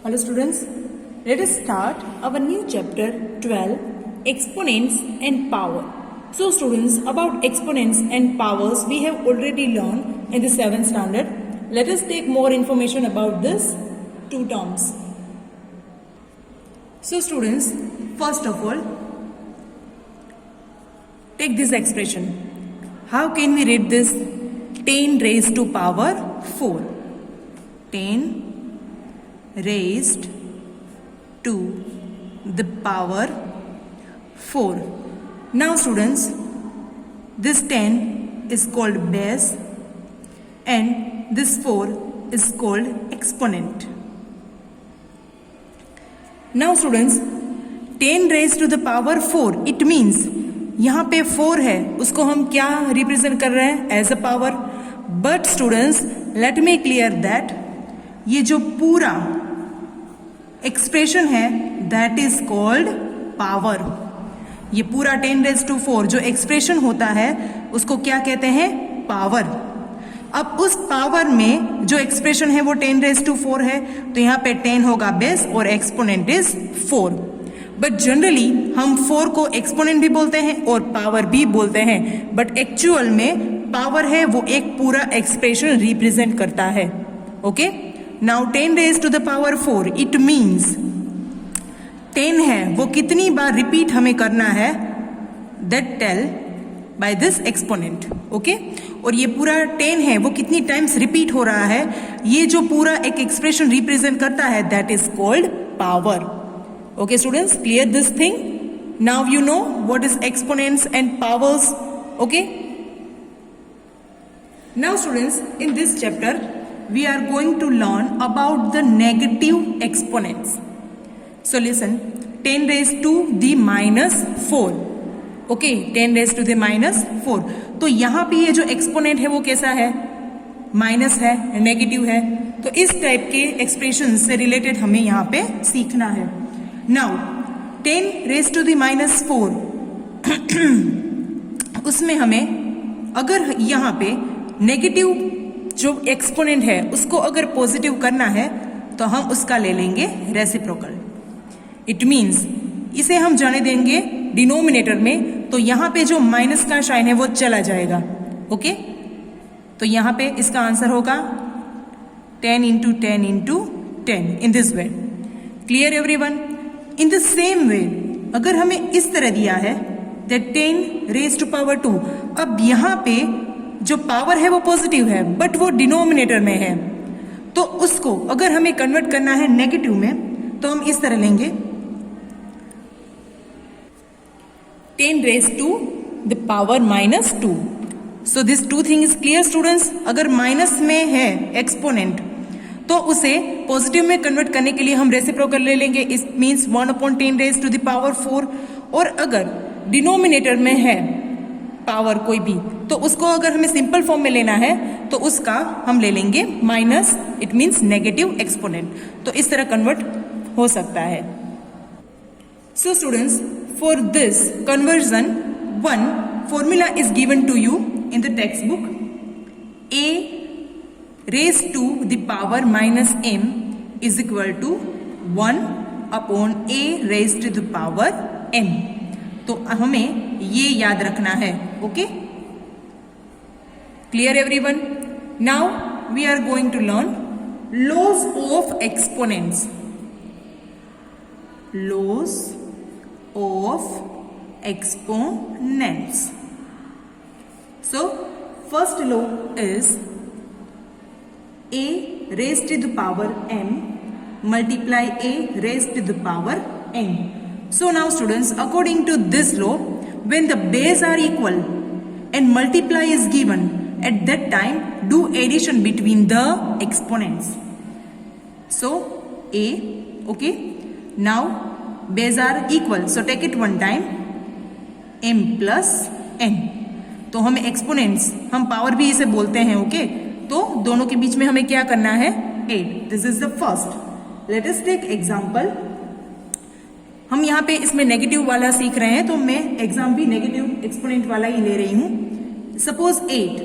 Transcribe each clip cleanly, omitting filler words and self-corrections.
Hello students, let us start our new chapter 12, Exponents and Power. So students, about exponents and powers we have already learned in the 7th standard. Let us take more information about this two terms. So students, first of all, take this expression. How can we read this? 10 raised to power 4. 10 raised to the power 4. Now students, this 10 is called base and this 4 is called exponent. Now students, 10 raised to the power 4, it means यहाँ पे 4 है, उसको हम क्या represent कर रहे हैं? As a power. But students, let me clear that ये जो पूरा एक्सप्रेशन है दैट इज कॉल्ड पावर. ये पूरा 10 raised to 4 जो एक्सप्रेशन होता है उसको क्या कहते हैं? पावर. अब उस पावर में जो एक्सप्रेशन है वो 10 raised to 4 है, तो यहाँ पे 10 होगा बेस और एक्सपोनेंट इज 4. बट जनरली हम 4 को एक्सपोनेंट भी बोलते हैं और पावर भी बोलते हैं, बट एक्चुअल में पावर है वो एक पूरा एक्सप्रेशन रिप्रेजेंट करता है. Okay, now 10 raised to the power 4, it means 10 है वो कितनी बार रिपीट हमें करना है, that tell by this exponent. Okay, और ये पूरा 10 है वो कितनी टाइम्स रिपीट हो रहा है, ये जो पूरा एक एक्सप्रेशन रिप्रेजेंट करता है that is called power. Okay students, clear this thing? Now you know what is exponents and powers. Okay? Now students, in this chapter we are going to learn about the negative exponents. So listen, 10 raised to the minus 4. Okay, 10 raised to the minus 4. तो यहाँ पे ये जो exponent है वो कैसा है? Minus है, नेगेटिव है. तो इस टाइप के एक्सप्रेशन से रिलेटेड हमें यहाँ पे सीखना है. Now 10 raised to the minus 4 उसमें हमें अगर यहाँ पे नेगेटिव जो एक्सपोनेंट है उसको अगर पॉजिटिव करना है तो हम उसका ले लेंगे रेसिप्रोकल. इट मीन्स इसे हम जाने देंगे डिनोमिनेटर में, तो यहाँ पे जो माइनस का साइन है वो चला जाएगा. ओके, तो यहाँ पे इसका आंसर होगा 10 into 10 into 10 in this way. Clear everyone? In the same way, अगर हमें इस तरह दिया है that 10 raised to power 2, अब यहाँ पे जो पावर है वो पॉजिटिव है बट वो डिनोमिनेटर में है, तो उसको अगर हमें कन्वर्ट करना है नेगेटिव में तो हम इस तरह लेंगे 10 raised to the power minus 2. So this two thing is clear students. अगर माइनस में है एक्सपोनेंट तो उसे पॉजिटिव में कन्वर्ट करने के लिए हम रेसिप्रोकल ले लेंगे. It means 1/10 raised to the power 4. और अगर डिनोमिनेटर में है पावर कोई भी तो उसको अगर हमें सिंपल फॉर्म में लेना है तो उसका हम ले लेंगे minus, it means negative exponent. तो इस तरह कन्वर्ट हो सकता है. So students, for this conversion one formula is given to you in the textbook. a raised to the power minus m is equal to 1 upon a raised to the power m. तो हमें ये याद रखना है. Okay, clear everyone? Now we are going to learn laws of exponents. Laws of exponents. So first law is a raised to the power m multiply a raised to the power n. So now students, according to this law, when the base are equal and multiply is given, at that time do addition between the exponents. So a, okay, now base are equal, so take it one time, m plus n. तो हम exponents, हम power भी इसे बोलते हैं. Okay, तो दोनों के बीच में हमें क्या करना है? 8. This is the first. Let us take example. हम यहाँ पे इसमें नेगेटिव वाला सीख रहे हैं तो मैं एग्जाम भी नेगेटिव एक्सपोनेंट वाला ही ले रही हूँ. Suppose 8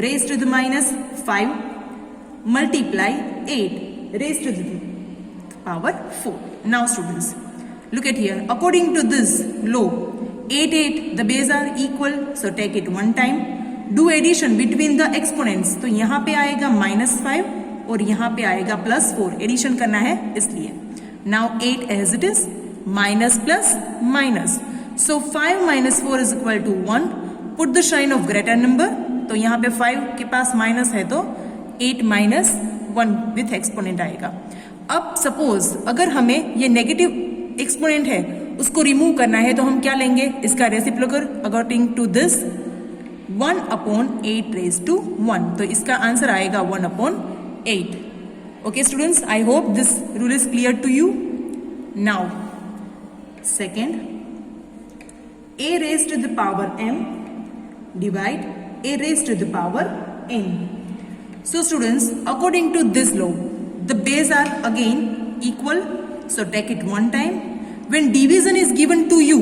raised to the minus 5 multiply 8 raised to the power 4. Now students, look at here. According to this law, 8, 8, the base are equal, so take it one time. Do addition between the exponents. तो यहाँ पे आएगा -5 और यहाँ पे आएगा +4. Addition करना है इसलिए. Now 8 as it is, minus plus minus. So 5 minus 4 is equal to 1. Put the sign of greater number. तो यहाँ पे 5 के पास माइनस है तो 8 minus 1 विथ एक्सपोनेंट आएगा. अब सपोज अगर हमें ये नेगेटिव एक्सपोनेंट है उसको रिमूव करना है तो हम क्या लेंगे, इसका reciprocal according to this 1/8 raised to 1. तो इसका आंसर आएगा 1/8. Okay students, I hope this rule is clear to you. Now second, a raised to the power m divide a raised to the power n. So students, according to this law, the base are again equal, so take it one time. When division is given to you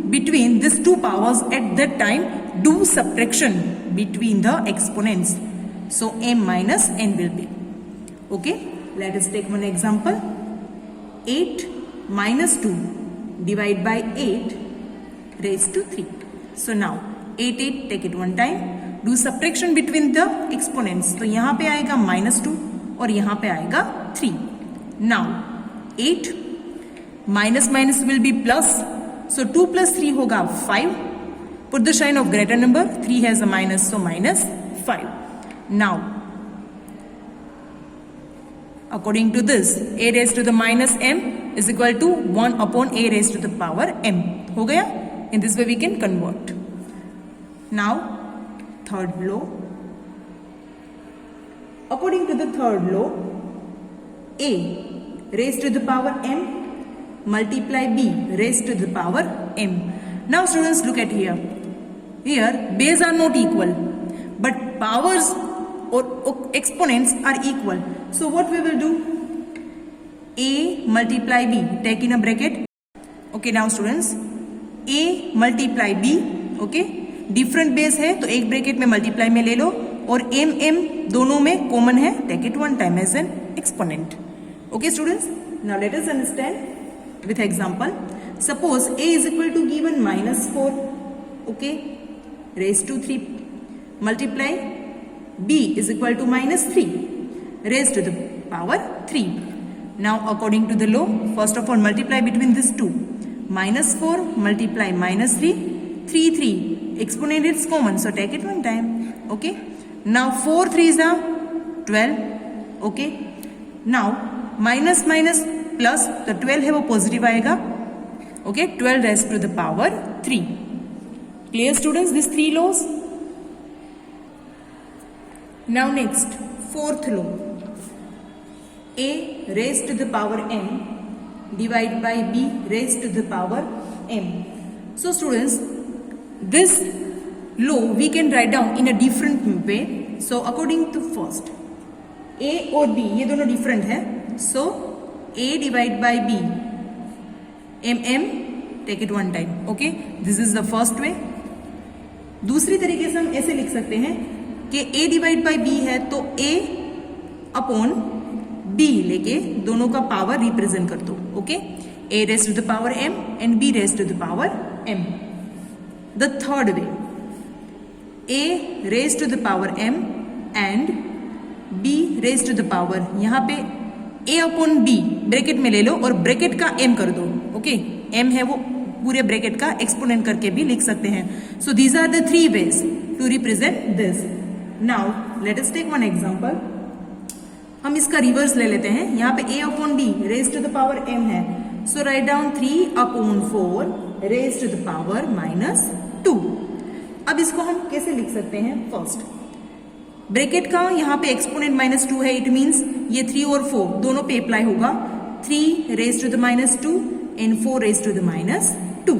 between these two powers, at that time do subtraction between the exponents, so m minus n will be. Okay, let us take one example. 8 minus 2 divide by 8 raised to 3. So now 8, 8, take it one time. Do subtraction between the exponents. तो यहाँ पे आएगा -2 और यहाँ पे आएगा 3. Now 8 minus minus will be plus. So 2 plus 3 होगा 5. Put the sign of greater number. 3 has a minus, so -5. Now according to this, a raised to the minus m is equal to 1/a raised to the power m. हो गया? In this way we can convert. Now third law. According to the third law, a raised to the power m multiply b raised to the power m. Now students, look at here. Here base are not equal, but powers or exponents are equal. So what we will do? A multiply b, take in a bracket. Okay, now students, a multiply b. Okay, different base है तो एक bracket में multiply में ले लो और m m दोनों में common है, take it one time as an exponent. Okay students, now let us understand with example. Suppose a is equal to given -4, okay, raise to 3 multiply b is equal to -3 raised to the power 3. Now according to the law, first of all multiply between these two. -4 multiply -3, 3 3, exponent is common, so take it one time. Okay, now 4 3s are 12. Okay, now minus minus plus, तो 12 है वो positive आएगा. Okay, 12 raised to the power 3. Clear students, these three laws? Now next, fourth law. A raised to the power m divided by b raised to the power m. So students, this law we can write down in a different way. So according to first, a और b ये दोनों different है. So a divided by b, m take it one time. Okay, this is the first way. दूसरी तरीके से हम ऐसे लिख सकते हैं कि a डिवाइड बाई b है तो a अपॉन b लेके दोनों का पावर रिप्रेजेंट कर दो. Okay, a raise to the power m and b raise to the power m. The third way, a raise to the power m and b raise to the power, यहाँ पे a upon b bracket में ले लो और bracket का m कर दो. Okay, m है वो पूरे ब्रैकेट का एक्सपोनेंट करके भी लिख सकते हैं. So these are the three ways to represent this. Now let us take one example. हम इसका रिवर्स ले लेते हैं. यहाँ पे a upon b raise to the power m है, so write down 3/4 raise to the power -2. अब इसको हम कैसे लिख सकते हैं? फर्स्ट ब्रैकेट का यहाँ पे एक्सपोनेंट -2 है, इट मीन्स ये 3 और 4 दोनों पे अप्लाई होगा. 3 raise to the -2 and 4 raised to the -2.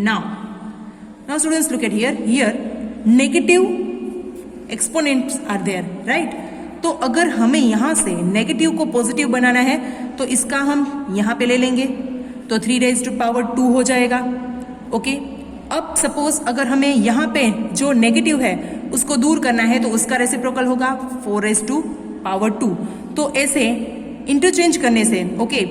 Now students, look at here. Here negative exponents are there, right? तो अगर हमें यहाँ से नेगेटिव को पॉजिटिव बनाना है तो इसका हम यहाँ पे ले लेंगे, तो 3 raised to power 2 हो जाएगा. ओके, अब सपोज अगर हमें यहाँ पे जो नेगेटिव है उसको दूर करना है तो उसका रेसिप्रोकल होगा 4 raised to power 2. तो ऐसे इंटरचेंज करने से ओके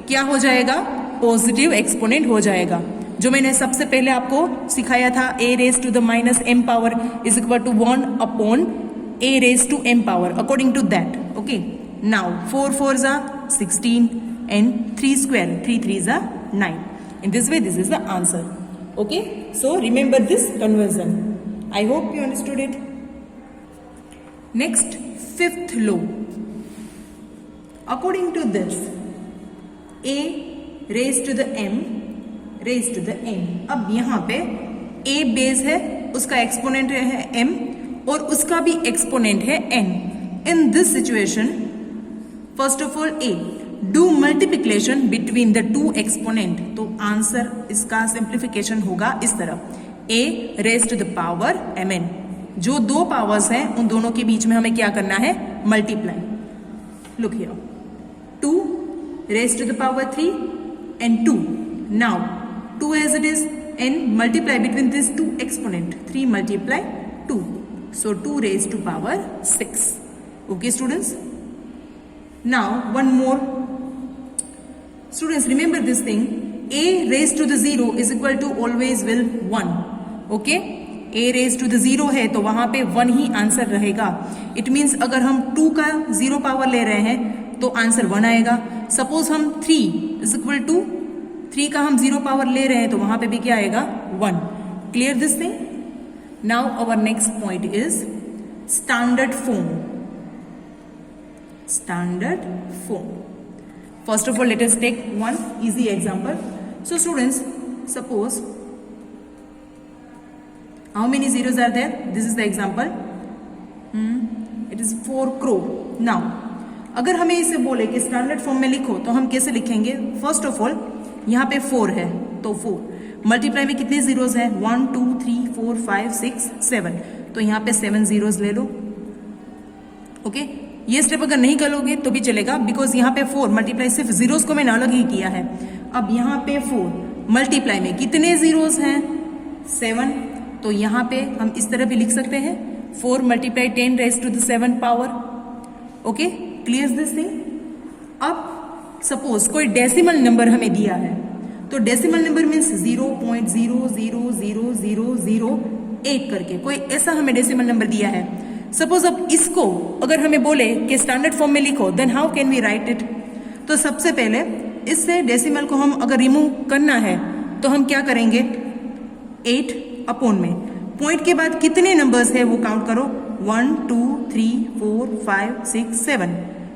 क्या हो जाएगा, पॉजिटिव एक्सपोनेंट हो जाएगा। जो मैंने सबसे पहले आपको सिखाया था a raise to the minus m power is equal to 1 upon a raise to m power, according to that. Okay, now 4 4s are 16 and 3 square 3 3s are 9. In this way this is the answer. Okay, so remember this conversion. I hope you understood it. Next, fifth law. According to this, a raised to the m raised to the n. अब यहाँ पे a base है, उसका exponent है m और उसका भी exponent है n. In this situation, first of all a do multiplication between the two exponent. तो आंसर इसका सिंप्लीफिकेशन होगा इस तरह, a raised to the power mn. जो दो पावर्स हैं उन दोनों के बीच में हमें क्या करना है, multiply. Look here, 2 raised to the power 3 and 2. Now 2 as it is and multiply between these two exponent, 3 multiply 2, so 2 raised to power 6. Okay students, now one more. Students, remember this thing, a raised to the 0 is equal to always will 1. Okay, a raised to the 0 है तो वहां पे 1 ही answer रहेगा. It means अगर हम 2 का 0 power ले रहे हैं तो आंसर 1 आएगा. सपोज हम 3 इज इक्वल टू 3 का हम 0 पावर ले रहे हैं तो वहां पे भी क्या आएगा, 1. Clear this thing? Now our next point is standard form. Standard form. First of all, let us take one easy example. So students, suppose how many zeros are there? This is the example. It is 4 crore. Now, अगर हमें इसे बोले कि standard form में लिखो तो हम कैसे लिखेंगे? फर्स्ट ऑफ ऑल यहाँ पे 4 है तो 4 मल्टीप्लाई में कितने जीरोज है, 1 2 3 4 5 6 7, तो यहाँ पे 7 जीरोज ले लो. ओके, ये स्टेप अगर नहीं करोगे तो भी चलेगा, बिकॉज यहाँ पे 4 मल्टीप्लाई सिर्फ जीरोस को मैंने अलग ही किया है. अब यहाँ पे 4 मल्टीप्लाई में कितने जीरोस हैं, 7, तो यहाँ पे हम इस तरह भी लिख सकते हैं 4 multiply 10 raise to the 7 power. Okay, clear this thing? अब सपोज कोई डेसिमल नंबर हमें दिया है तो डेसिमल नंबर मीन्स 0.0000008 करके कोई ऐसा हमें डेसिमल नंबर दिया है. सपोज अब इसको अगर हमें बोले कि स्टैंडर्ड फॉर्म में लिखो, then how can we write it? तो सबसे पहले इससे डेसिमल को हम अगर रिमूव करना है तो हम क्या करेंगे, 8 अपॉन में पॉइंट के बाद कितने नंबर्स है वो काउंट करो, 1 2 3 4 5 6 7.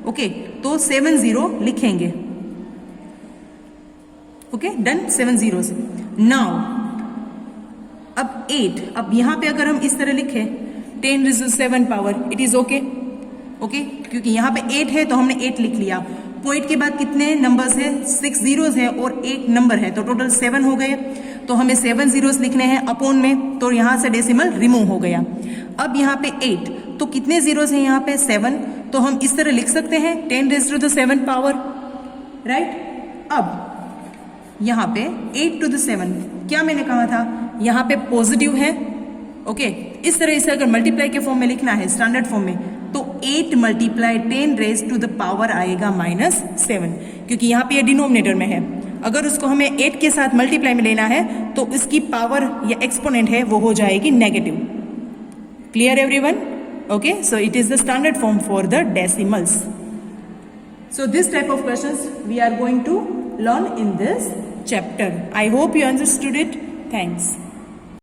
ओके, तो 7 0 लिखेंगे. Okay, done, 7 zeros. नाउ अब 8, अब यहां पे अगर हम इस तरह लिखें 10 raise to 7 power, it is okay. Okay, क्योंकि यहाँ पे 8 है तो हमने 8 लिख लिया. पॉइंट के बाद कितने नंबर्स है, 6 जीरोस है और 1 नंबर है, तो टोटल 7 हो गए. तो हमें 7 जीरोस लिखने हैं अपॉन में, तो यहाँ से डेसिमल रिमूव हो गया. अब यहाँ पे 8, तो कितने जीरोस है यहाँ पे, 7, तो हम इस तरह लिख सकते हैं 10 raise to the 7 power, right. अब यहाँ पे 8 टू द 7, क्या मैंने कहा था, यहाँ पे पॉजिटिव है. ओके, इस तरह से अगर मल्टीप्लाई के फॉर्म में लिखना है स्टैंडर्ड फॉर्म में तो 8 multiply 10 raise to the power आएगा -7, क्योंकि यहाँ पे ये डिनोमिनेटर में है. अगर उसको हमें 8 के साथ मल्टीप्लाई में लेना है तो इसकी पावर या एक्सपोनेंट है वो हो जाएगी negative. Clear everyone? Okay, so it is the standard form for the decimals. So this type of questions we are going to learn in this chapter. I hope you understood it. Thanks.